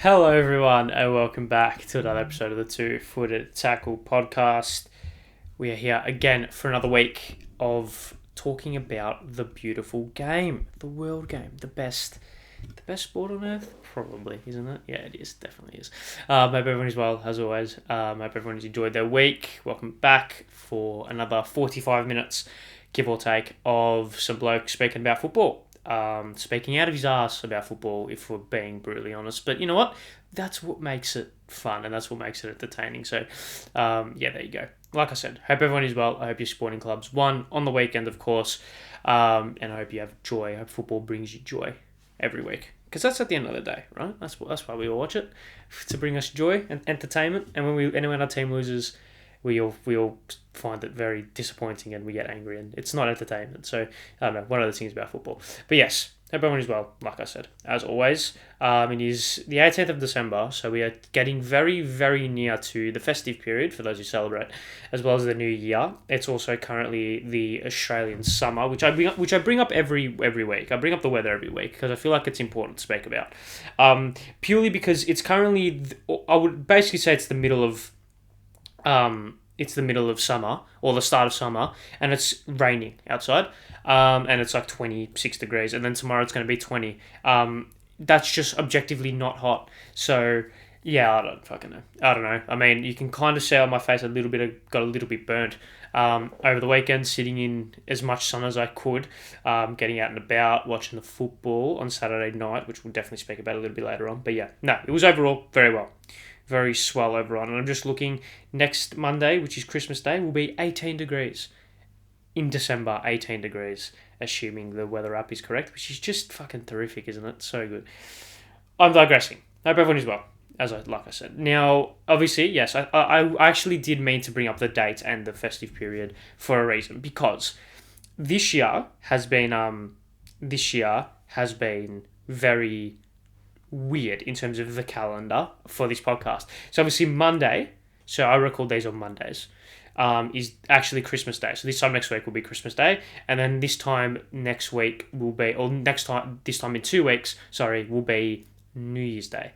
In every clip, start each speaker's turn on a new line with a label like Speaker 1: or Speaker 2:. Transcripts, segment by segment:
Speaker 1: Hello, everyone, and welcome back to another episode of the Two Footed Tackle podcast. We are here again for another week of talking about the beautiful game, the world game, the best sport on earth, probably, isn't it? Yeah, it is, definitely is. Hope everyone is well, as always. Hope everyone has enjoyed their week. Welcome back for another 45 minutes, give or take, of some bloke speaking about football. Speaking out of his ass about football, if we're being brutally honest. But you know what? That's what makes it fun, and that's what makes it entertaining. So, there you go. Like I said, hope everyone is well. I hope your sporting clubs won on the weekend, of course. And I hope you have joy. I hope football brings you joy every week. Because that's at the end of the day, right? That's why we all watch it, to bring us joy and entertainment. And when our team loses, we all find it very disappointing and we get angry, and it's not entertainment. So I don't know, one of the things about football. But yes, hope everyone is well, like I said, as always. It is the 18th of December, so we are getting very, very near to the festive period for those who celebrate, as well as the new year. It's also currently the Australian summer, which I bring up every week. I bring up the weather every week because I feel like it's important to speak about. Purely because it's currently, I would basically say it's the middle of summer, or the start of summer, and it's raining outside, and it's like 26 degrees, and then tomorrow it's going to be 20. That's just objectively not hot. So yeah, I don't fucking know. I don't know. I mean, you can kind of see on my face got a little bit burnt over the weekend, sitting in as much sun as I could, getting out and about, watching the football on Saturday night, which we'll definitely speak about a little bit later on. But yeah, no, it was overall very well. Very swell overall. And I'm just looking, next Monday, which is Christmas Day, will be 18 degrees. In December, 18 degrees, assuming the weather app is correct, which is just fucking terrific, isn't it? So good. I'm digressing. Hope everyone is well, like I said. Now, obviously, yes, I actually did mean to bring up the date and the festive period for a reason, because this year has been very weird in terms of the calendar for this podcast. So obviously Monday, so I record these on Mondays, is actually Christmas Day. So this time next week will be Christmas Day, and then this time this time in 2 weeks, will be New Year's Day.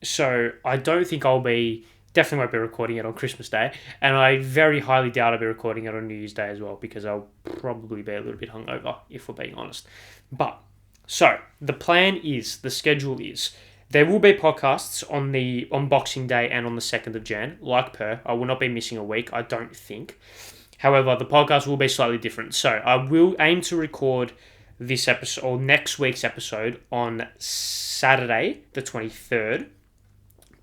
Speaker 1: So I don't think definitely won't be recording it on Christmas Day, and I very highly doubt I'll be recording it on New Year's Day as well, because I'll probably be a little bit hungover, if we're being honest. So, the schedule is, there will be podcasts on Boxing Day and on the 2nd of Jan, like per. I will not be missing a week, I don't think. However, the podcast will be slightly different. So, I will aim to record this episode, or next week's episode, on Saturday, the 23rd,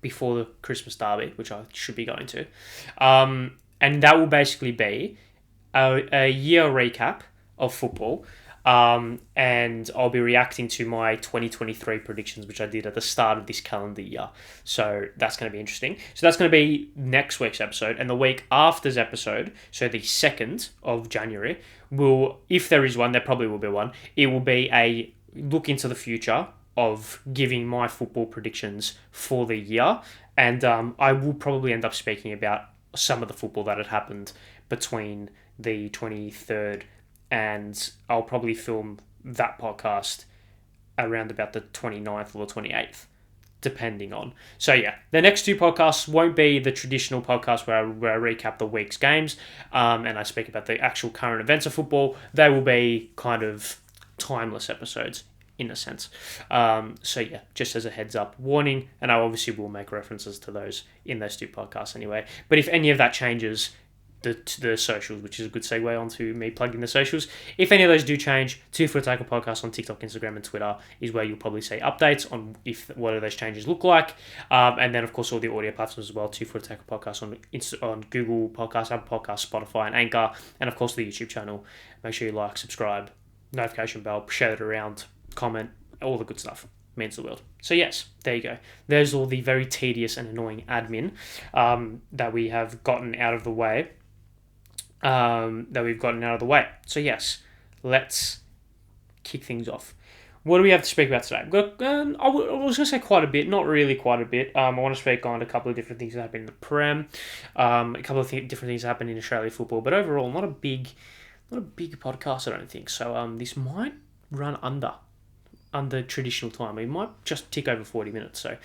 Speaker 1: before the Christmas derby, which I should be going to. And that will basically be a year recap of football. And I'll be reacting to my 2023 predictions, which I did at the start of this calendar year. So that's going to be interesting. So that's going to be next week's episode. And the week after's episode, so the 2nd of January, if there is one, there probably will be one, it will be a look into the future of giving my football predictions for the year. And I will probably end up speaking about some of the football that had happened between the 23rd, and I'll probably film that podcast around about the 29th or the 28th, depending on. So yeah, the next 2 podcasts won't be the traditional podcast where I recap the week's games, and I speak about the actual current events of football. They will be kind of timeless episodes, in a sense. So yeah, just as a heads up warning, and I obviously will make references to those in those 2 podcasts anyway. But if any of that changes, the socials, which is a good segue onto me plugging the socials. If any of those do change, Two Foot Tackle Podcast on TikTok, Instagram, and Twitter is where you'll probably see updates on what do those changes look like. And then, of course, all the audio platforms as well. Two Foot Tackle Podcast on Google Podcasts, Apple Podcasts, Spotify, and Anchor. And, of course, the YouTube channel. Make sure you like, subscribe, notification bell, share it around, comment, all the good stuff. Means the world. So yes, there you go. There's all the very tedious and annoying admin that we have gotten out of the way. So yes, let's kick things off. What do we have to speak about today? I was going to say quite a bit, not really quite a bit. I want to speak on a couple of different things that happen in the Prem, a couple of different things that happen in Australia football, but overall, not a big podcast, I don't think. So this might run under under traditional time. We might just tick over 40 minutes. So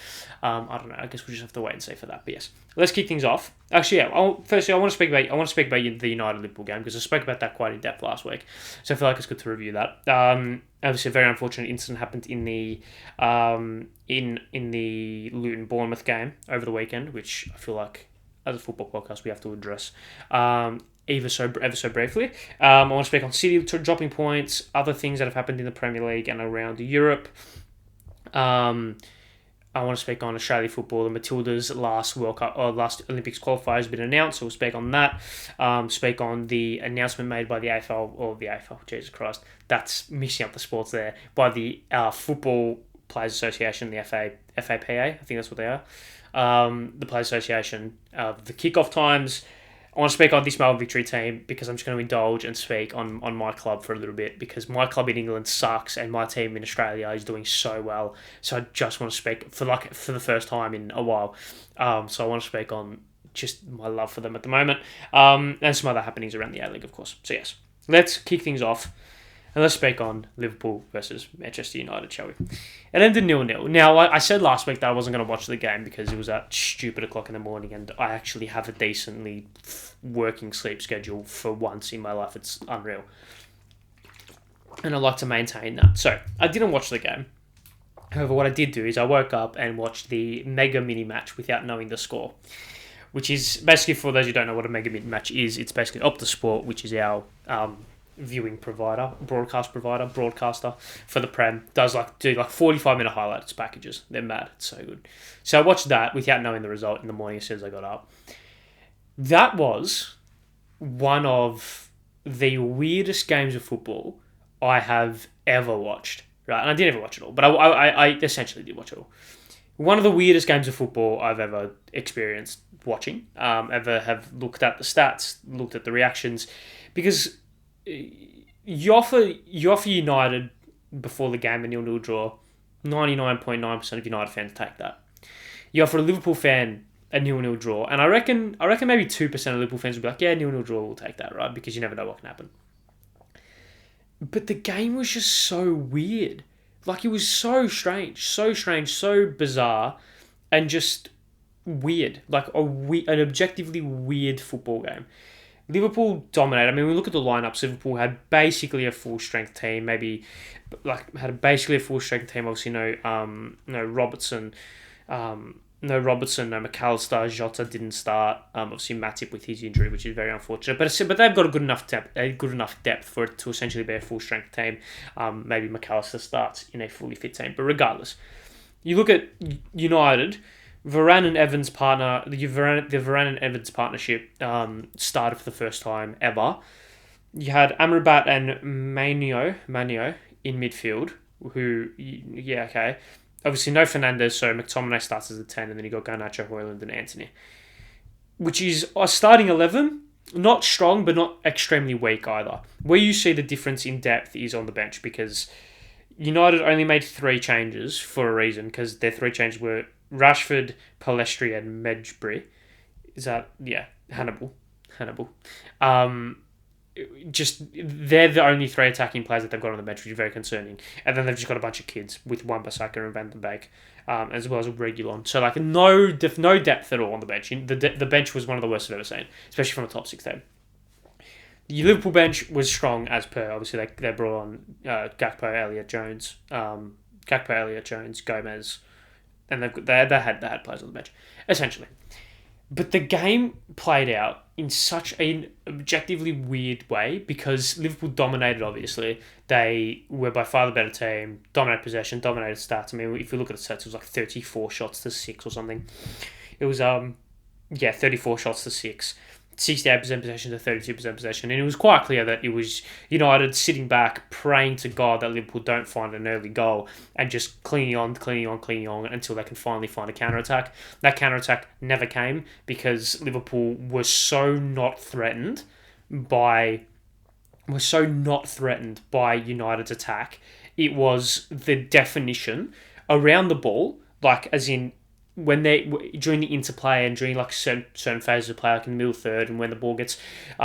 Speaker 1: I don't know. I guess we'll just have to wait and see for that. But yes, let's kick things off. Actually, yeah. Firstly, I want to speak about the United Liverpool game because I spoke about that quite in depth last week. So I feel like it's good to review that. Obviously, a very unfortunate incident happened in the in the Luton Bournemouth game over the weekend, which I feel like as a football podcast we have to address. Ever so briefly. I want to speak on City dropping points, other things that have happened in the Premier League and around Europe. I want to speak on Australia football. The Matildas' last World Cup or last Olympics qualifier has been announced, so we'll speak on that. Speak on the announcement made by the AFL, Jesus Christ, that's mixing up the sports there, by the Football Players Association, the FAPA, I think that's what they are. The Players Association, the kickoff times. I want to speak on this Melbourne Victory team because I'm just going to indulge and speak on my club for a little bit because my club in England sucks and my team in Australia is doing so well. So I just want to speak for the first time in a while. So I want to speak on just my love for them at the moment and some other happenings around the A-League, of course. So yes, let's kick things off. And let's speak on Liverpool versus Manchester United, shall we? It ended 0-0. Now, I said last week that I wasn't going to watch the game because it was at stupid o'clock in the morning and I actually have a decently working sleep schedule for once in my life. It's unreal. And I like to maintain that. So, I didn't watch the game. However, what I did do is I woke up and watched the mega mini match without knowing the score. Which is basically, for those who don't know what a mega mini match is, it's basically Optus Sport, which is our viewing broadcaster for the Prem, do 45-minute highlights packages. They're mad. It's so good. So I watched that without knowing the result in the morning as soon as I got up. That was one of the weirdest games of football I have ever watched. Right, and I didn't ever watch it all, but I essentially did watch it all. One of the weirdest games of football I've ever experienced watching. Ever have looked at the stats, looked at the reactions, because you offer United before the game a 0-0 draw. 99.9% of United fans take that. You offer a Liverpool fan a 0-0 draw, and I reckon maybe 2% of Liverpool fans will be like, yeah, 0-0 draw, we'll take that, right? Because you never know what can happen. But the game was just so weird. Like, it was so strange, so bizarre, and just weird. Like an objectively weird football game. Liverpool dominated. I mean, we look at the lineups. Liverpool had basically a full strength team. Obviously, no Robertson, no McAllister. Jota didn't start. Obviously, Matip with his injury, which is very unfortunate. But they've got a good enough depth for it to essentially be a full strength team. Maybe McAllister starts in a fully fit team. But regardless, you look at United. Varane and Evans partnership started for the first time ever. You had Amrabat and Manio in midfield, who, yeah, okay. Obviously, no Fernandes, so McTominay starts as a 10, and then you got Garnacho, Højlund, and Antony. Which is a starting 11, not strong, but not extremely weak either. Where you see the difference in depth is on the bench, because United only made 3 changes for a reason, because their 3 changes were Rashford, Palestri, and Medjbri. Is that... yeah, Hannibal. Just, they're the only 3 attacking players that they've got on the bench, which is very concerning. And then they've just got a bunch of kids with Wan-Bissaka and Van den Beek, as well as Reguilon. So, like, no depth at all on the bench. The bench was one of the worst I've ever seen, especially from a top 6 team. The Liverpool bench was strong as per. Obviously, they brought on Gakpo, Elliott Jones, Gomez, and they had players on the bench, essentially. But the game played out in such an objectively weird way because Liverpool dominated, obviously. They were by far the better team, dominated possession, dominated stats. I mean, if you look at the stats, it was like 34 shots to 6 or something. It was, 34 shots to 6. 68% possession to 32% possession. And it was quite clear that it was United sitting back, praying to God that Liverpool don't find an early goal and just clinging on until they can finally find a counter-attack. That counter-attack never came because Liverpool was so not threatened by United's attack. It was the definition around the ball, like as in when they during the interplay and during like certain phases of play, like in the middle third, and when the ball gets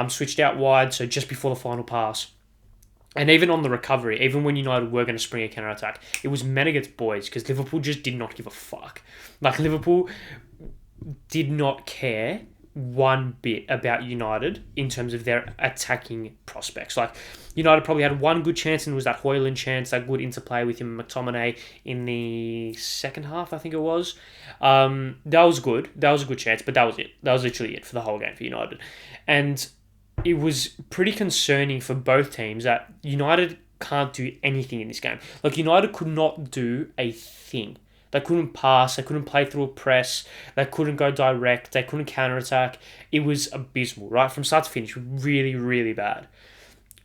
Speaker 1: switched out wide, so just before the final pass, And even on the recovery, even when United were going to spring a counter-attack, it was men against boys because Liverpool just did not give a fuck. Like, Liverpool did not care one bit about United in terms of their attacking prospects. Like, United probably had one good chance, and it was that Højlund chance, that good interplay with him and McTominay in the second half, I think it was. That was good. That was a good chance, but that was it. That was literally it for the whole game for United. And it was pretty concerning for both teams that United can't do anything in this game. Like, United could not do a thing. They couldn't pass. They couldn't play through a press. They couldn't go direct. They couldn't counterattack. It was abysmal, right? From start to finish, really, really bad.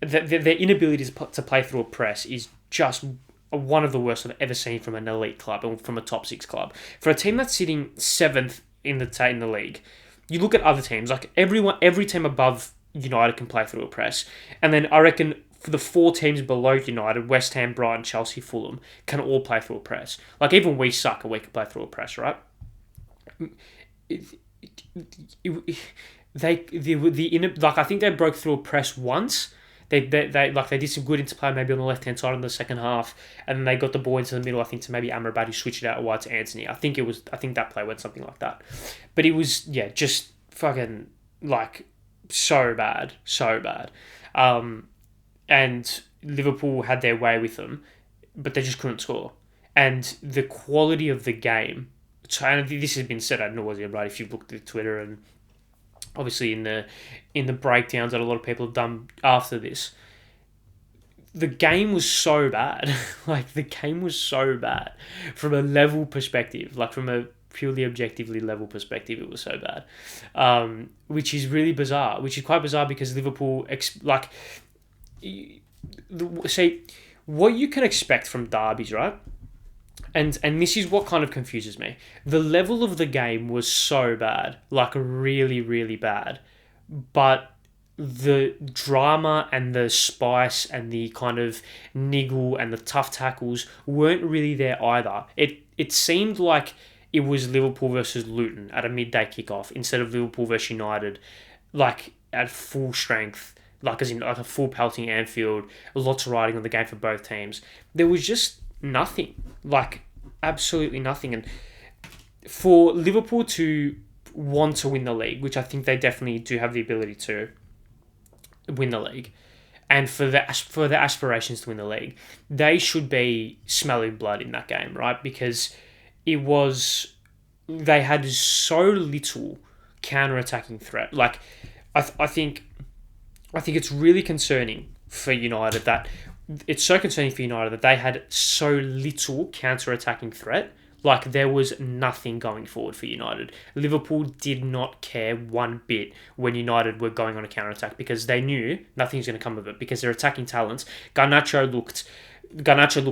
Speaker 1: Their inability to play through a press is just one of the worst I've ever seen from an elite club or from a top six club. For a team that's sitting seventh in the league, you look at other teams, like every team above United can play through a press. And then I reckon for the four teams below United, West Ham, Brighton, Chelsea, Fulham, can all play through a press. Like, even we suck and we can play through a press, right? I think they broke through a press once. They did some good interplay maybe on the left hand side in the second half, and then they got the ball into the middle. I think to maybe Amrabat, who switched it out wide to Anthony. I think that play went something like that, but it was just fucking like so bad. And Liverpool had their way with them, but they just couldn't score. And the quality of the game, and this has been said ad nauseum, right? If you've looked at Twitter and obviously in the breakdowns that a lot of people have done after this, the game was so bad. Like, the game was so bad from a level perspective, like from a purely objectively level perspective, it was so bad, which is really bizarre. Which is quite bizarre because Liverpool, say, what you can expect from derbies, right? And this is what kind of confuses me. The level of the game was so bad, like really, really bad, but the drama and the spice and the kind of niggle and the tough tackles weren't really there either. It seemed like it was Liverpool versus Luton at a midday kickoff instead of Liverpool versus United, like at full strength, like as in like a full pelting Anfield, lots of riding on the game for both teams. There was just nothing, like absolutely nothing. And for Liverpool to want to win the league, which I think they definitely do have the ability to win the league, and for the aspirations to win the league, they should be smelling blood in that game, right? Because they had so little counter-attacking threat. Like, I think it's really concerning for United that they had so little counter-attacking threat. Like, there was nothing going forward for United. Liverpool did not care one bit when United were going on a counter-attack because they knew nothing's going to come of it because their attacking talents. Garnacho looked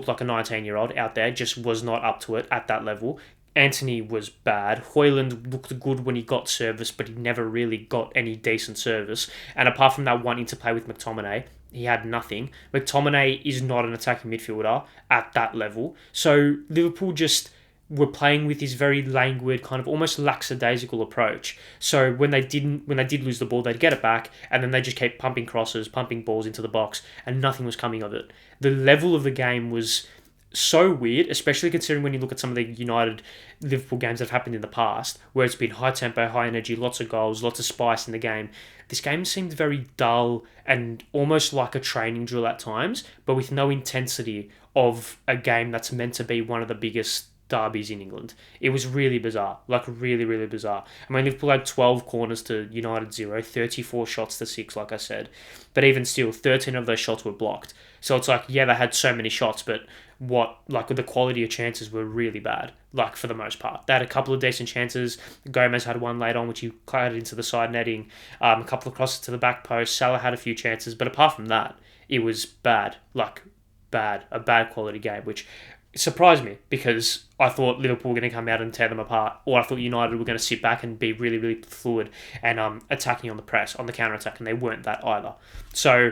Speaker 1: like a 19-year-old out there, just was not up to it at that level. Anthony was bad. Højlund looked good when he got service, but he never really got any decent service. And apart from that one interplay with McTominay, he had nothing. McTominay is not an attacking midfielder at that level. So Liverpool just were playing with this very languid, kind of almost lackadaisical approach. So when they did lose the ball, they'd get it back, and then they just kept pumping crosses, pumping balls into the box, and nothing was coming of it. The level of the game was so weird, especially considering when you look at some of the United Liverpool games that have happened in the past, where it's been high tempo, high energy, lots of goals, lots of spice in the game. This game seemed very dull and almost like a training drill at times, but with no intensity of a game that's meant to be one of the biggest derbies in England. It was really bizarre, like really, really bizarre. I mean, Liverpool had 12 corners to United 0, 34 shots to 6, like I said. But even still, 13 of those shots were blocked. So it's like, yeah, they had so many shots, but the quality of chances were really bad, like for the most part. They had a couple of decent chances. Gomez had one late on, which he clattered into the side netting. A couple of crosses to the back post. Salah had a few chances, but apart from that, it was bad, a bad quality game, which surprised me because I thought Liverpool were going to come out and tear them apart, or I thought United were going to sit back and be really, really fluid and attacking on the press, on the counter-attack, and they weren't that either. So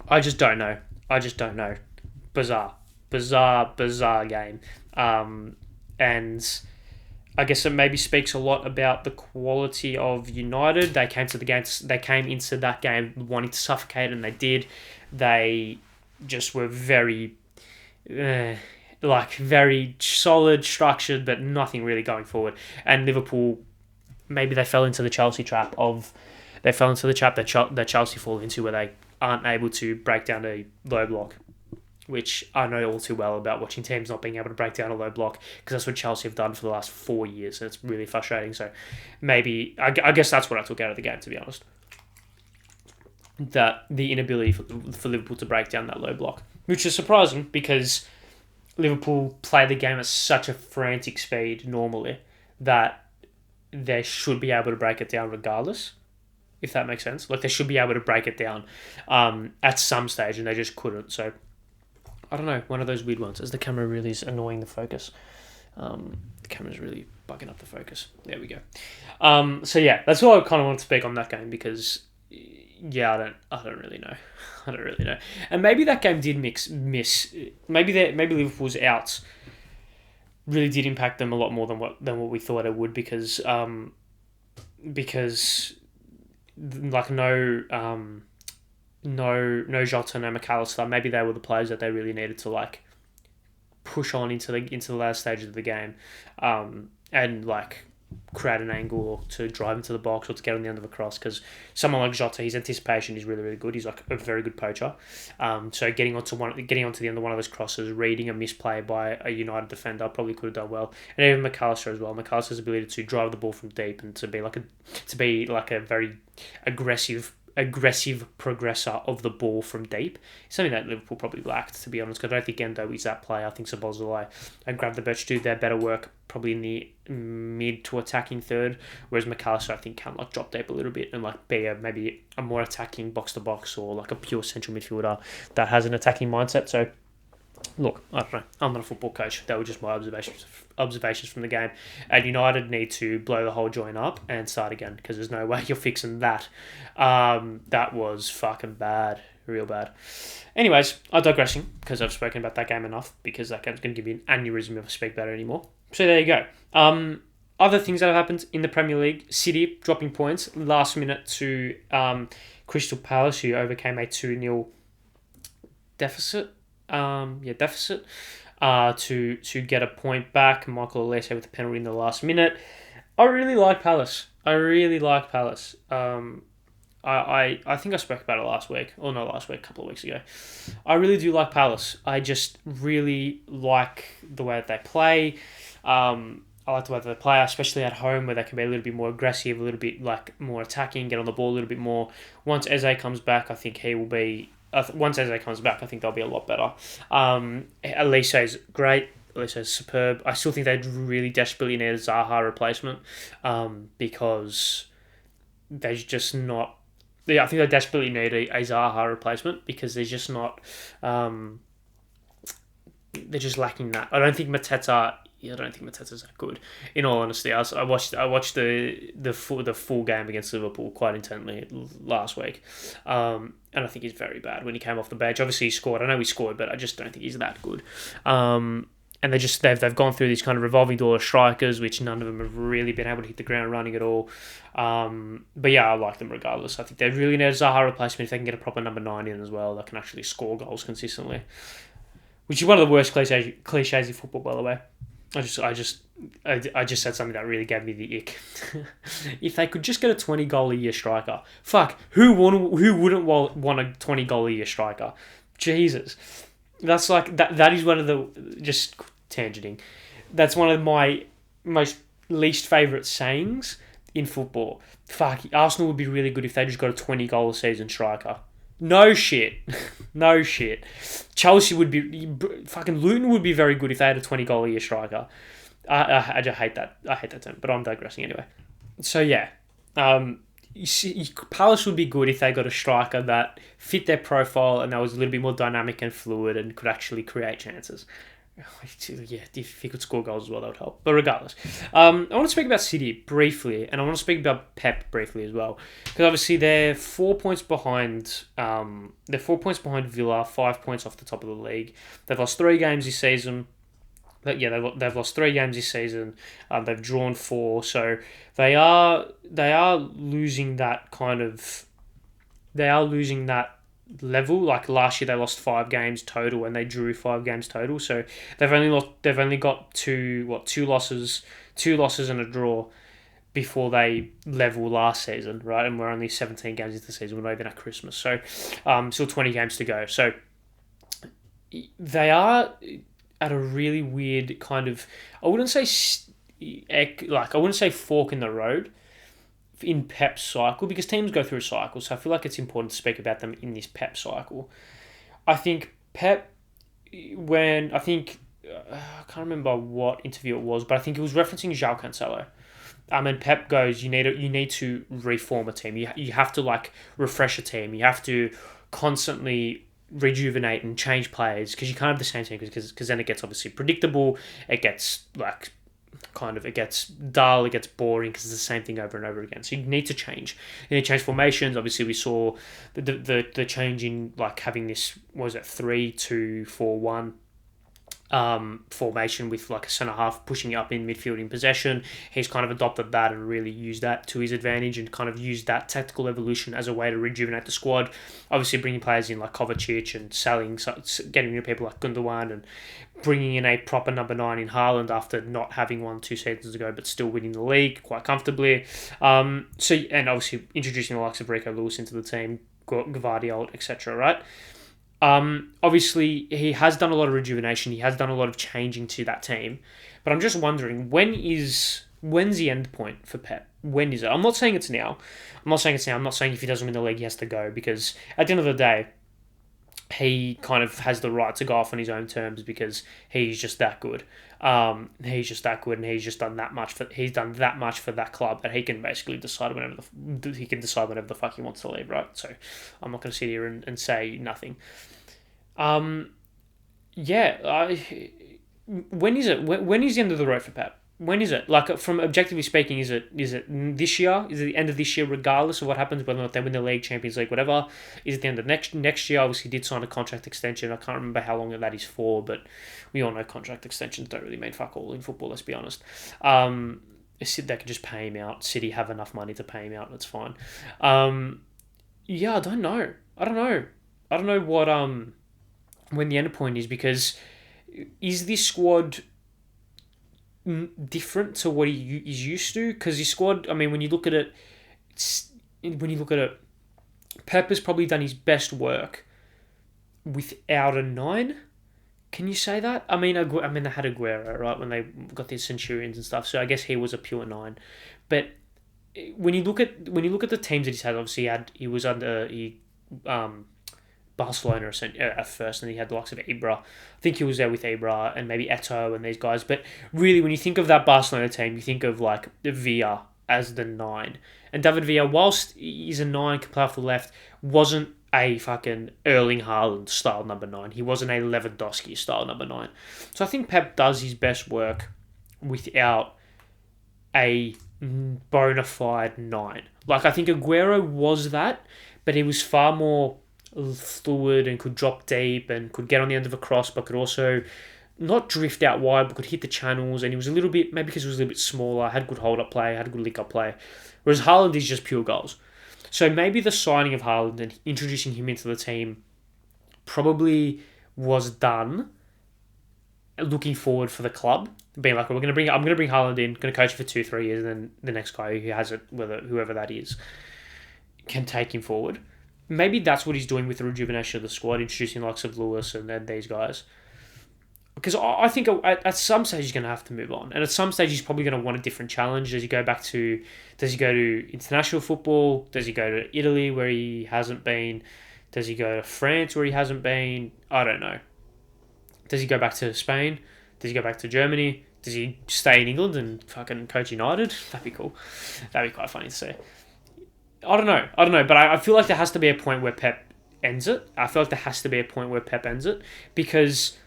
Speaker 1: I just don't know. Bizarre game. And I guess it maybe speaks a lot about the quality of United. They came into that game wanting to suffocate, and they did. They just were very, very solid, structured, but nothing really going forward. And Liverpool, maybe they fell into the Chelsea trap that Chelsea fall into, where they aren't able to break down a low block, which I know all too well about watching teams not being able to break down a low block, because that's what Chelsea have done for the last 4 years, and it's really frustrating. So maybe, I guess that's what I took out of the game, to be honest. That the inability for Liverpool to break down that low block, which is surprising because Liverpool play the game at such a frantic speed normally that they should be able to break it down regardless, if that makes sense. Like, they should be able to break it down at some stage, and they just couldn't. So, I don't know, one of those weird ones, as the camera really is annoying the focus. The camera's really bugging up the focus. There we go. So yeah, that's all I kind of want to speak on that game, because yeah, I don't really know. I don't really know. And maybe that game did miss. Maybe Liverpool's outs really did impact them a lot more than what we thought it would, because like no Jota, no McAllister. Maybe they were the players that they really needed to like push on into the last stages of the game, and like create an angle, or to drive into the box, or to get on the end of a cross. Because someone like Jota, his anticipation is really, really good. He's like a very good poacher. So getting onto the end of one of those crosses, reading a misplay by a United defender, probably could have done well. And even McAllister as well. McAllister's ability to drive the ball from deep, and to be like a very aggressive progressor of the ball from deep. It's something that Liverpool probably lacked, to be honest, because I don't think Endo is that player. I think Szoboszlai and Gravenberch do their better work probably in the mid to attacking third, whereas McAllister, I think, can like drop deep a little bit and like be maybe a more attacking box to box, or like a pure central midfielder that has an attacking mindset. So look, I don't know. I'm not a football coach. That were just my observations from the game. And United need to blow the whole joint up and start again, because there's no way you're fixing that. That was fucking bad. Real bad. Anyways, I'm digressing, because I've spoken about that game enough, because that game's going to give you an aneurysm if I speak about it anymore. So there you go. Other things that have happened in the Premier League: City dropping points last minute to Crystal Palace, who overcame a 2-0 deficit. To get a point back. Michael Olise with a penalty in the last minute. I really like Palace. I think I spoke about it last week, or not last week, a couple of weeks ago. I really do like Palace. I just really like the way that they play. I like the way that they play, especially at home, where they can be a little bit more aggressive, a little bit like more attacking, get on the ball a little bit more. Once Eze comes back, I think he will be. Once Eze comes back, I think they'll be a lot better. Elise is great. Elise is superb. I still think they really desperately need a Zaha replacement, because there's just not. Yeah, I think they desperately need a Zaha replacement, because there's just not. They're just lacking that. I don't think Mateta's that good. In all honesty, I watched the full game against Liverpool quite intently last week, and I think he's very bad when he came off the bench. Obviously, he scored. I know he scored, but I just don't think he's that good. And they've gone through these kind of revolving door of strikers, which none of them have really been able to hit the ground running at all. But yeah, I like them regardless. I think they really need a Zaha replacement if they can get a proper number 9 in as well that can actually score goals consistently. Which is one of the worst cliches in football, by the way. I just said something that really gave me the ick. If they could just get a 20 goal a year striker, fuck, who wouldn't want a 20 goal a year striker? Jesus, that's like that. That is one of the, just tangenting. That's one of my most least favourite sayings in football. Fuck, Arsenal would be really good if they just got a 20 goal a season striker. No shit. No shit. Chelsea would be... Fucking Luton would be very good if they had a 20 goal a year striker. I just hate that. I hate that term, but I'm digressing anyway. So yeah. Palace would be good if they got a striker that fit their profile and that was a little bit more dynamic and fluid and could actually create chances. Yeah, if he could score goals as well, that would help. But regardless, I want to speak about City briefly, and I want to speak about Pep briefly as well, because obviously they're 4 points behind. They're 4 points behind Villa, 5 points off the top of the league. They've lost 3 games this season. But yeah, they've lost 3 games this season. They've drawn 4, so they are losing that kind of. They are losing that level. Like last year, they lost 5 games total, and they drew 5 games total. So they've only got two losses and a draw before they level last season, right? And we're only 17 games into the season. We're not even at Christmas, so still 20 games to go. So they are at a really weird kind of, I wouldn't say I wouldn't say fork in the road in Pep's cycle, because teams go through cycles. So I feel like it's important to speak about them in this Pep cycle. I think Pep, when I can't remember what interview it was, but I think it was referencing João Cancelo. And Pep goes, you need to reform a team. You have to like refresh a team. You have to constantly rejuvenate and change players, because you can't have the same team, because then it gets obviously predictable. It gets like it gets dull, it gets boring, because it's the same thing over and over again. So you need to change. You need to change formations. Obviously, we saw the change in like having this, what was it, 3-2-4-1 formation with like a centre half pushing up in midfield in possession. He's kind of adopted that and really used that to his advantage, and kind of used that tactical evolution as a way to rejuvenate the squad. Obviously, bringing players in like Kovacic and getting rid of people like Gundogan, and bringing in a proper number 9 in Haaland after not having one 2 seasons ago, but still winning the league quite comfortably. And obviously introducing the likes of Rico Lewis into the team, Guardiola, etc. Right. Obviously, he has done a lot of rejuvenation. He has done a lot of changing to that team. But I'm just wondering, when's the end point for Pep? When is it? I'm not saying it's now. I'm not saying if he doesn't win the league, he has to go. Because at the end of the day, he kind of has the right to go off on his own terms, because he's just that good. He's just that good, and he's done that much for that club that he can basically decide whenever the fuck he wants to leave, right? So I'm not going to sit here and say nothing. When is it? When is the end of the road for Pep? When is it? Like, from objectively speaking, is it this year? Is it the end of this year, regardless of what happens, whether or not they win the league, Champions League, whatever? Is it the end of next year? Obviously, he did sign a contract extension. I can't remember how long that is for, but we all know contract extensions don't really mean fuck all in football. Let's be honest. They could just pay him out. City have enough money to pay him out. That's fine. I don't know. I don't know what when the end point is, because is this squad different to what he is used to? Because his squad, I mean, when you look at it, Pep has probably done his best work without a 9. Can you say that? I mean, they had Aguero, right, when they got the Centurions and stuff. So I guess he was a pure 9. But when you look at the teams that he's had, obviously he was under Barcelona at first, and he had the likes of Ibra. I think he was there with Ibra and maybe Eto'o and these guys. But really, when you think of that Barcelona team, you think of like Villa as the 9. And David Villa, whilst he's a 9, can play off the left, wasn't a fucking Erling Haaland style number 9. He wasn't a Lewandowski style number 9. So I think Pep does his best work without a bona fide 9. Like, I think Aguero was that, but he was far more fluid and could drop deep and could get on the end of a cross, but could also not drift out wide, but could hit the channels. And he was a little bit, maybe because he was a little bit smaller, had good hold-up play, had good link-up play. Whereas Haaland is just pure goals. So maybe the signing of Haaland and introducing him into the team probably was done looking forward for the club, being like, I'm going to bring Haaland in, going to coach for 2-3 years, and then the next guy who has it, whoever that is, can take him forward. Maybe that's what he's doing with the rejuvenation of the squad, introducing the likes of Lewis and then these guys. Because I think at some stage he's going to have to move on. And at some stage he's probably going to want a different challenge. Does he go to international football? Does he go to Italy where he hasn't been? Does he go to France where he hasn't been? I don't know. Does he go back to Spain? Does he go back to Germany? Does he stay in England and fucking coach United? That'd be cool. That'd be quite funny to see. I don't know. But I feel like there has to be a point where Pep ends it. Because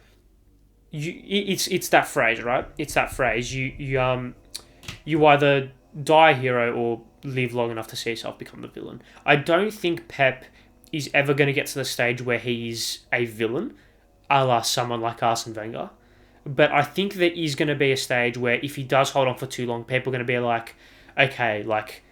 Speaker 1: it's that phrase, right? It's that phrase. You either die a hero or live long enough to see yourself become the villain. I don't think Pep is ever going to get to the stage where he's a villain, a la someone like Arsene Wenger. But I think there is going to be a stage where if he does hold on for too long, people are going to be like, okay, like,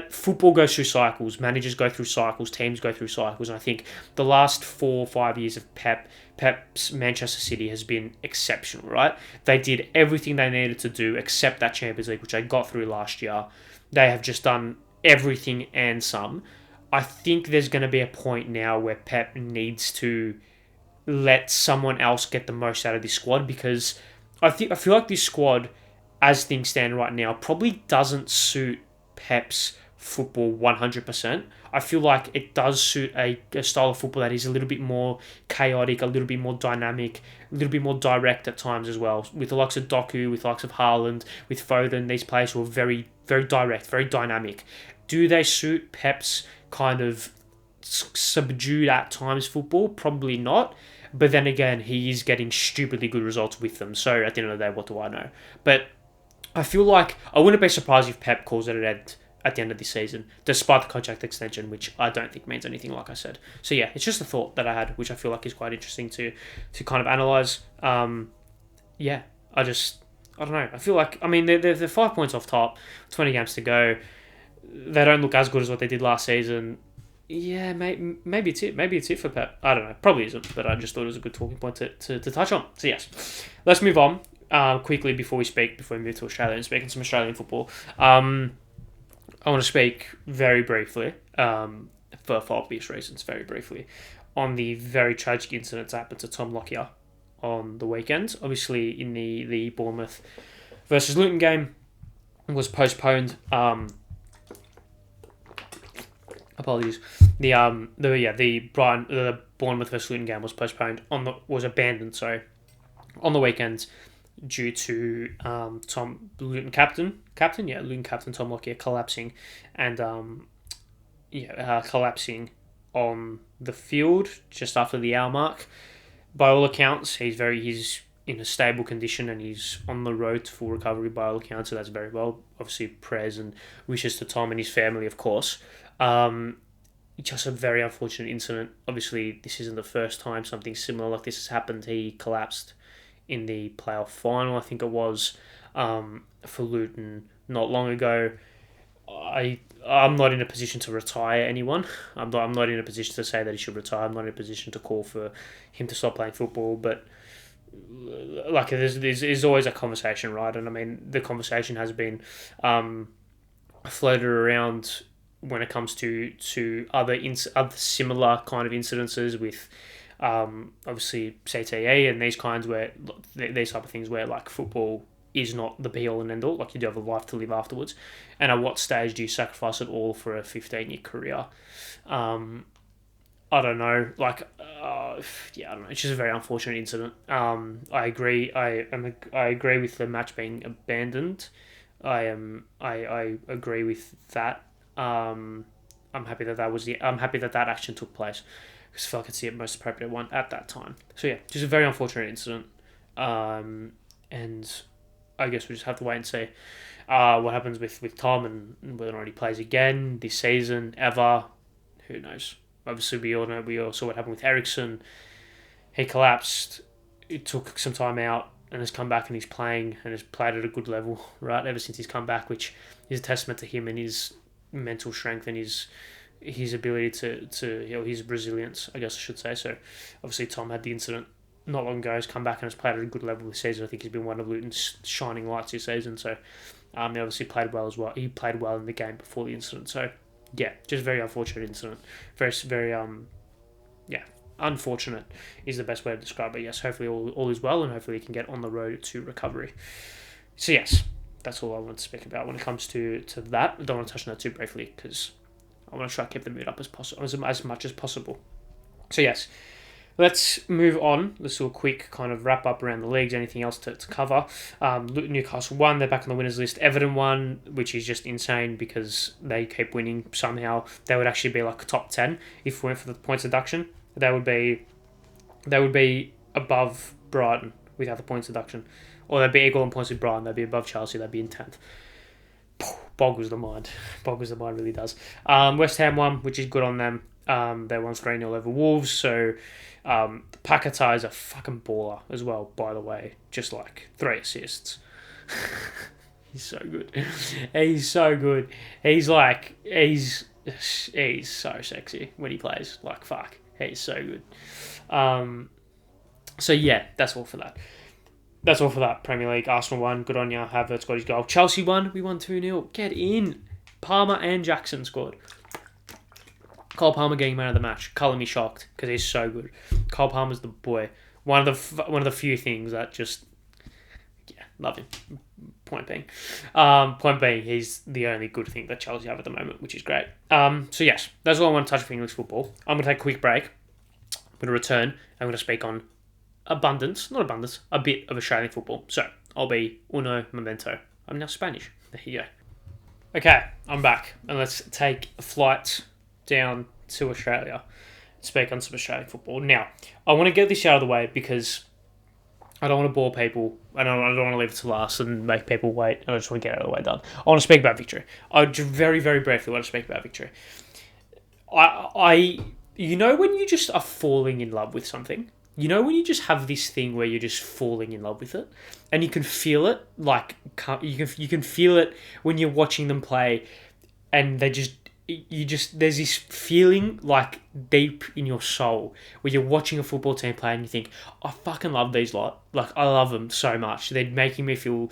Speaker 1: football goes through cycles, managers go through cycles, teams go through cycles, and I think the last 4 or 5 years of Pep's Manchester City has been exceptional, right? They did everything they needed to do except that Champions League, which they got through last year. They have just done everything and some. I think there's going to be a point now where Pep needs to let someone else get the most out of this squad, because I feel like this squad, as things stand right now, probably doesn't suit Pep's football 100%. I feel like it does suit a style of football that is a little bit more chaotic, a little bit more dynamic, a little bit more direct at times as well. With the likes of Doku, with the likes of Haaland, with Foden, these players who are very, very direct, very dynamic. Do they suit Pep's kind of subdued at times football? Probably not. But then again, he is getting stupidly good results with them. So at the end of the day, what do I know? But I feel like I wouldn't be surprised if Pep calls it an end at the end of this season, despite the contract extension, which I don't think means anything, like I said. So yeah, it's just a thought that I had, which I feel like is quite interesting to kind of analyse. Yeah, I don't know. I feel like, I mean, they're 5 points off top, 20 games to go. They don't look as good as what they did last season. Yeah, maybe it's it. Maybe it's it for Pep. I don't know. Probably isn't, but I just thought it was a good talking point to touch on. So yes, let's move on quickly before we move to Australia and speak on some Australian football. I want to speak very briefly, for obvious reasons, very briefly, on the very tragic incident that happened to Tom Lockyer on the weekend. Obviously, in the Bournemouth versus Luton game, was postponed. Apologies. The Bournemouth versus Luton game was postponed was abandoned. Sorry, on the weekend, due to Luton captain Tom Lockyer collapsing, and collapsing on the field just after the hour mark. By all accounts, he's in a stable condition and he's on the road to full recovery by all accounts, so that's very well. Obviously, prayers and wishes to Tom and his family, of course. Just a very unfortunate incident. Obviously, this isn't the first time something similar like this has happened. He collapsed in the playoff final, I think it was, for Luton not long ago. I'm not in a position to retire anyone. I'm not in a position to say that he should retire. I'm not in a position to call for him to stop playing football. But like, there's always a conversation, right? And I mean, the conversation has been floated around when it comes to other similar kind of incidences with obviously CTE and these type of things where like football is not the be all and end all. Like, you do have a life to live afterwards, and at what stage do you sacrifice it all for a 15-year career? I don't know. Like, I don't know. It's just a very unfortunate incident. I agree. I agree with the match being abandoned. I agree with that. I'm happy that action took place, because I feel like it's the most appropriate one at that time. So yeah, just a very unfortunate incident. And I guess we just have to wait and see what happens with Tom, and whether or not he plays again this season, ever. Who knows? Obviously, we all saw what happened with Eriksson. He collapsed. It took some time out and has come back, and he's playing and has played at a good level, right, ever since he's come back, which is a testament to him and his mental strength and his ability to his resilience, I guess I should say. So obviously Tom had the incident not long ago, has come back and has played at a good level this season. I think he's been one of Luton's shining lights this season. So he obviously played well as well. He played well in the game before the incident. So yeah, just very unfortunate incident. Very, very unfortunate is the best way to describe it. Yes, hopefully all is well, and hopefully he can get on the road to recovery. So yes, that's all I want to speak about when it comes to that. I don't want to touch on that too briefly, because I want to try to keep the mood up as much as possible. So yes, let's move on. Let's do a quick kind of wrap up around the leagues. Anything else to cover? Newcastle won. They're back on the winners list. Everton won, which is just insane because they keep winning somehow. They would actually be like top 10 if we went for the points deduction. They would be above Brighton without the points deduction. Or they'd be equal in points with Brighton. They'd be above Chelsea. They'd be in 10th. Boggles the mind. Really does. West Ham won, which is good on them. They won 3-0 over Wolves. So Paquetá is a fucking baller as well, by the way. Just like 3 assists. He's so good. He's so good. He's like, he's so sexy when he plays. Like, fuck. He's so good. So yeah, that's all for that. That's all for that. Premier League. Arsenal won. Good on you. Havertz got his goal. Chelsea won. We won 2-0. Get in. Palmer and Jackson scored. Cole Palmer getting man of the match. Colour me shocked because he's so good. Cole Palmer's the boy. One of the few things that just, yeah, love him. Point being, he's the only good thing that Chelsea have at the moment, which is great. So yes, that's all I want to touch for English football. I'm going to take a quick break. I'm going to return. I'm going to speak on a bit of Australian football. So I'll be uno momento. I'm now Spanish. There you go. Okay, I'm back, and let's take a flight down to Australia. Speak on some Australian football. Now, I want to get this out of the way because I don't want to bore people. I don't want to leave it to last and make people wait. I just want to get it out of the way done. I want to speak about victory. I just very, very briefly want to speak about victory. You know when you just are falling in love with something? You know when you just have this thing where you're just falling in love with it? And you can feel it, like, you can feel it when you're watching them play and there's this feeling like deep in your soul where you're watching a football team play and you think, I fucking love these lot. Like, I love them so much. They're making me feel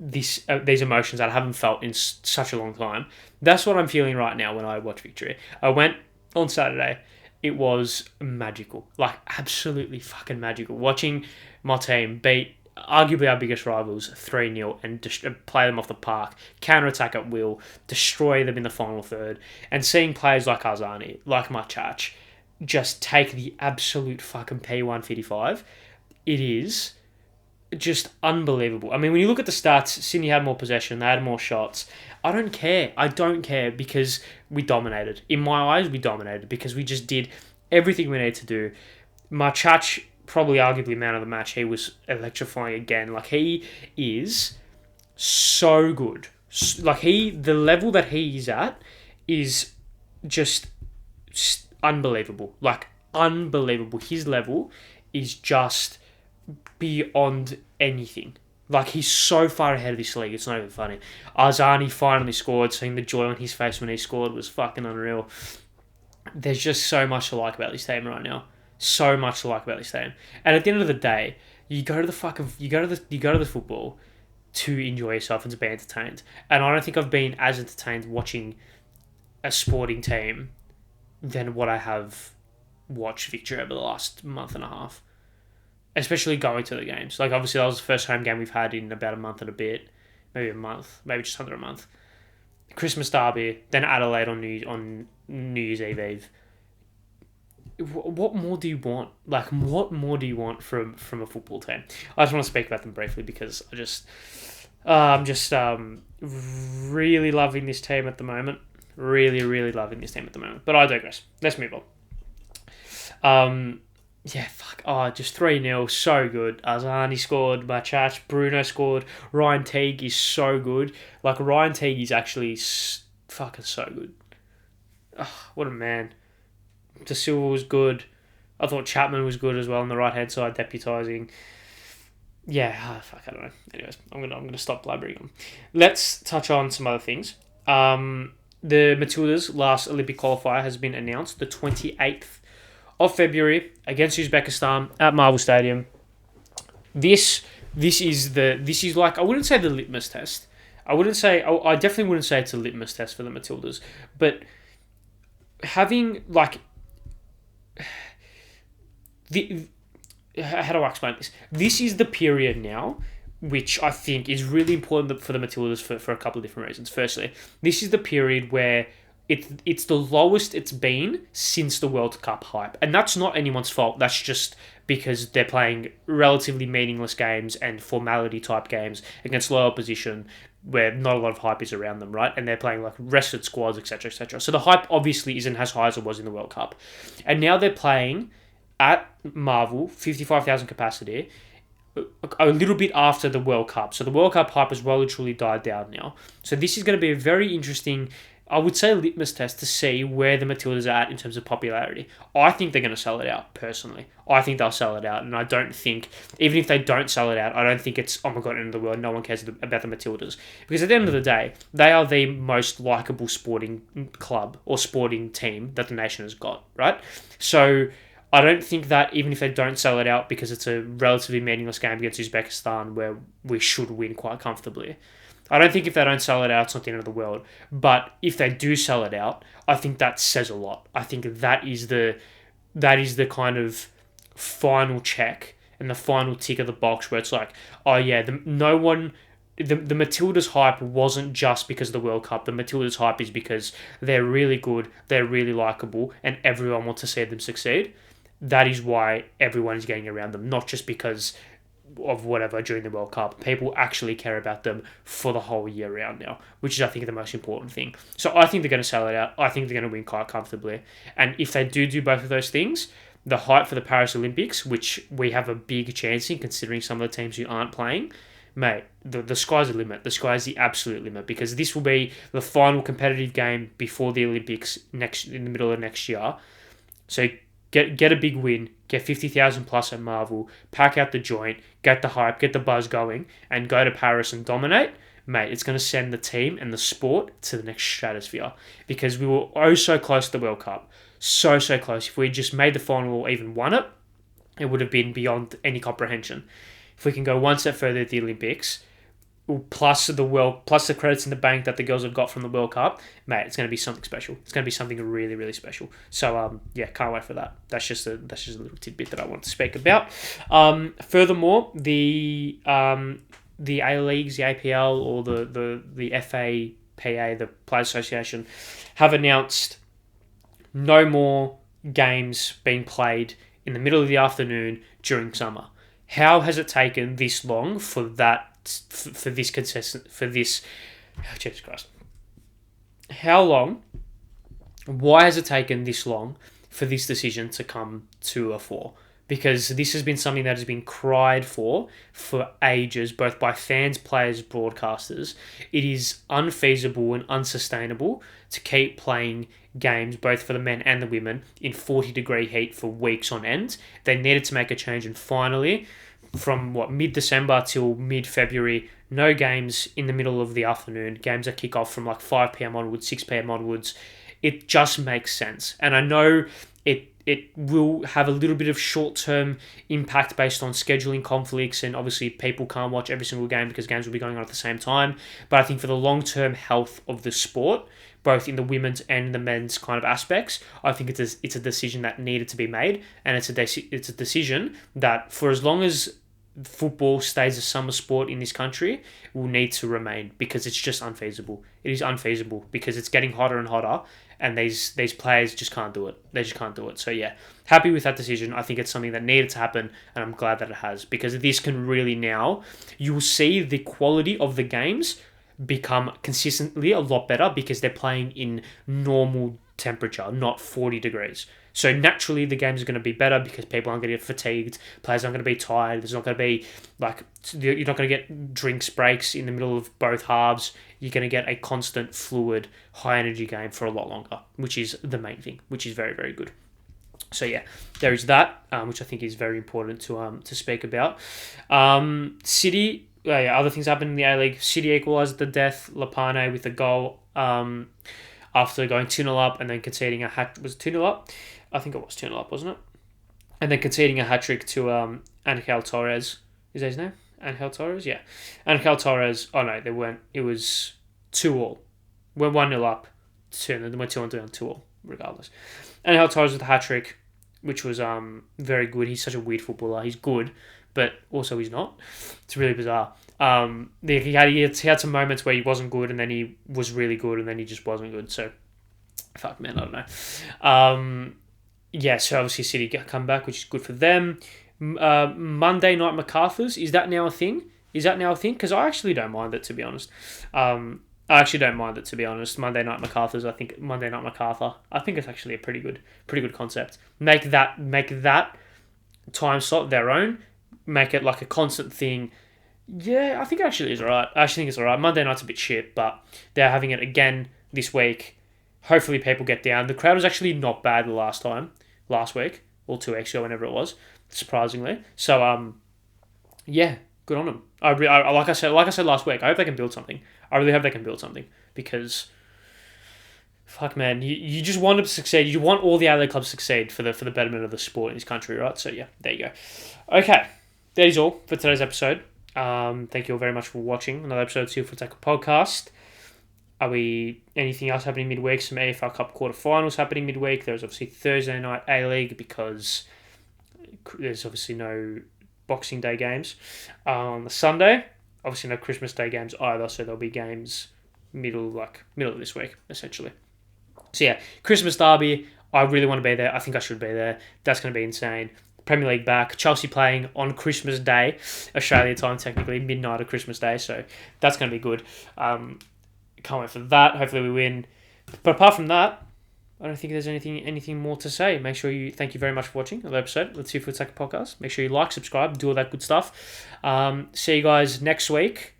Speaker 1: these emotions that I haven't felt in such a long time. That's what I'm feeling right now when I watch victory. I went on Saturday. It was magical. Like, absolutely fucking magical. Watching my team beat arguably our biggest rivals 3-0 and play them off the park, counter-attack at will, destroy them in the final third, and seeing players like Arzani, like Machach, just take the absolute fucking P155, it is just unbelievable. I mean, when you look at the stats, Sydney had more possession, they had more shots. I don't care because we dominated. In my eyes, we dominated because we just did everything we needed to do. Machach, probably arguably man of the match. He was electrifying again. Like, he is so good. Like, the level that he's at is just unbelievable. Like, unbelievable. His level is just beyond anything. Like, he's so far ahead of this league, it's not even funny. Arzani finally scored. Seeing the joy on his face when he scored was fucking unreal. There's just so much to like about this team right now. So much to like about this team. And at the end of the day, you go to the football to enjoy yourself and to be entertained. And I don't think I've been as entertained watching a sporting team than what I have watched victory over the last month and a half. Especially going to the games. Like, obviously, that was the first home game we've had in about a month and a bit. Maybe a month. Maybe just under a month. Christmas derby. Then Adelaide on New Year's Eve. What more do you want? Like, what more do you want from a football team? I just want to speak about them briefly because I'm just really loving this team at the moment. Really, really loving this team at the moment. But I digress. Let's move on. Yeah, fuck. Oh, just 3-0. So good. Arzani scored. Machach. Bruno scored. Ryan Teague is so good. Like, Ryan Teague is actually fucking so good. Oh, what a man. De Silva was good. I thought Chapman was good as well on the right-hand side, deputising. Yeah, fuck, I don't know. Anyways, I'm gonna stop blabbering on. Let's touch on some other things. The Matildas' last Olympic qualifier has been announced, the 28th of February against Uzbekistan at Marvel Stadium. This is like, I wouldn't say the litmus test. I definitely wouldn't say it's a litmus test for the Matildas, but having like how do I explain this? This is the period now which I think is really important for the Matildas for a couple of different reasons. Firstly, this is the period where it's the lowest it's been since the World Cup hype. And that's not anyone's fault. That's just because they're playing relatively meaningless games and formality type games against low opposition where not a lot of hype is around them, right? And they're playing like rested squads, etc., etc. So the hype obviously isn't as high as it was in the World Cup. And now they're playing at Marvel, 55,000 capacity, a little bit after the World Cup. So the World Cup hype has well and truly died down now. So this is going to be a very interesting I would say, litmus test to see where the Matildas are at in terms of popularity. I think they're going to sell it out, personally. I think they'll sell it out, and I don't think, even if they don't sell it out, I don't think it's, oh my god, end of the world, no one cares about the Matildas. Because at the end of the day, they are the most likeable sporting club or sporting team that the nation has got, right? So I don't think that even if they don't sell it out, because it's a relatively meaningless game against Uzbekistan where we should win quite comfortably, I don't think if they don't sell it out, it's not the end of the world. But if they do sell it out, I think that says a lot. I think that is the kind of final check and the final tick of the box where it's like, oh yeah, the Matildas hype wasn't just because of the World Cup. The Matildas hype is because they're really good, they're really likeable, and everyone wants to see them succeed. That is why everyone is getting around them, not just because of whatever during the World Cup. People actually care about them for the whole year round now, which is, I think, the most important thing. So I think they're going to sell it out. I think they're going to win quite comfortably. And if they do both of those things, the hype for the Paris Olympics, which we have a big chance in considering some of the teams who aren't playing, mate, the sky's the limit. The sky's the absolute limit, because this will be the final competitive game before the Olympics in the middle of next year. So get a big win, get 50,000 plus at Marvel, pack out the joint, get the hype, get the buzz going, and go to Paris and dominate. Mate, it's going to send the team and the sport to the next stratosphere, because we were oh so close to the World Cup. So close. If we just made the final or even won it, it would have been beyond any comprehension. If we can go one step further at the Olympics, plus the credits in the bank that the girls have got from the World Cup, mate, it's going to be something special. It's going to be something really, really special. So yeah, can't wait for that. That's just a little tidbit that I want to speak about. Furthermore, the A Leagues, the APL, or the FAPA, the Players Association, have announced no more games being played in the middle of the afternoon during summer. How has it taken this long for this contestant, for this, oh, Jesus Christ, how long, why has it taken this long for this decision to come to a fore? Because this has been something that has been cried for ages, both by fans, players, broadcasters. It is unfeasible and unsustainable to keep playing games, both for the men and the women, in 40-degree heat for weeks on end. They needed to make a change, and finally, from mid-December till mid-February, no games in the middle of the afternoon. Games that kick off from 5 p.m. onwards, 6 p.m. onwards. It just makes sense. And I know it will have a little bit of short-term impact based on scheduling conflicts, and obviously people can't watch every single game because games will be going on at the same time. But I think for the long-term health of the sport, both in the women's and the men's kind of aspects, I think it's a decision that needed to be made, and it's a decision that, for as long as football stays a summer sport in this country, will need to remain, because it's just unfeasible. It is unfeasible because it's getting hotter and hotter, and these players just can't do it. They just can't do it. So yeah, happy with that decision. I think it's something that needed to happen, and I'm glad that it has, because this can really, now you will see the quality of the games become consistently a lot better, because they're playing in normal temperature, not 40 degrees. So naturally the games are going to be better, because people aren't going to get fatigued, players aren't going to be tired, there's not going to be you're not going to get drinks breaks in the middle of both halves. You're going to get a constant, fluid, high energy game for a lot longer, which is the main thing, which is very, very good. So yeah, there is that, which I think is very important to speak about. City. Other things happened in the A-League. City equalised at the death. Lapane with a goal after going 2-0 up and then conceding a hat. Was it 2-0 up? I think it was 2-0 up, wasn't it? And then conceding a hat-trick to Angel Torres. Is that his name? Angel Torres? Yeah. Angel Torres. Oh, no, they weren't. It was 2-2. We're 1-0 up. Then we're 2-1 down, 2-2, regardless. Angel Torres with a hat-trick, which was very good. He's such a weird footballer. He's good, but also he's not. It's really bizarre. He had some moments where he wasn't good, and then he was really good, and then he just wasn't good. So, fuck, man, I don't know. So obviously City come back, which is good for them. Monday night MacArthur's, is that now a thing? Because I actually don't mind it, to be honest. Monday night MacArthur's, I think Monday night MacArthur, I think it's actually a pretty good concept. Make that time slot their own. Make it like a constant thing. Yeah, I think it actually is alright. I actually think it's alright. Monday night's a bit shit, but they're having it again this week. Hopefully people get down. The crowd was actually not bad last week, or 2 weeks ago, whenever it was, surprisingly. So, yeah, good on them. Like I said last week, I hope they can build something. I really hope they can build something because, fuck man, you just want them to succeed. You want all the other clubs to succeed for the betterment of the sport in this country, right? So yeah, there you go. Okay, that is all for today's episode. Thank you all very much for watching another episode of TFTPod podcast. Are we anything else happening midweek? Some AFL Cup quarterfinals happening midweek. There's obviously Thursday night A-League because there's obviously no Boxing Day games. On the Sunday, obviously no Christmas Day games either, so there'll be games middle of this week, essentially. So yeah, Christmas Derby, I really want to be there. I think I should be there. That's going to be insane. Premier League back. Chelsea playing on Christmas Day, Australia time, technically midnight of Christmas Day, so that's going to be good. Can't wait for that. Hopefully we win. But apart from that, I don't think there's anything more to say. Thank you very much for watching another episode of the 2 Foot Second podcast. Make sure you like, subscribe, do all that good stuff. See you guys next week.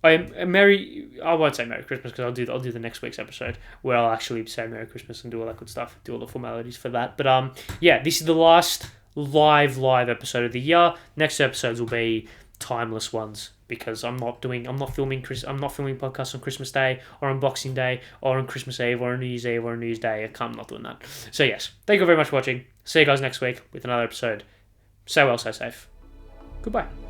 Speaker 1: I won't say Merry Christmas because I'll do the next week's episode where I'll actually say Merry Christmas and do all that good stuff, do all the formalities for that. But yeah, this is the last live episode of the year. Next episodes will be timeless ones because I'm not filming podcasts on Christmas Day or on Boxing Day or on Christmas Eve or on New Year's Eve or on New Year's Day. I'm not doing that. So yes, thank you very much for watching. See you guys next week with another episode. Stay well, stay safe. Goodbye.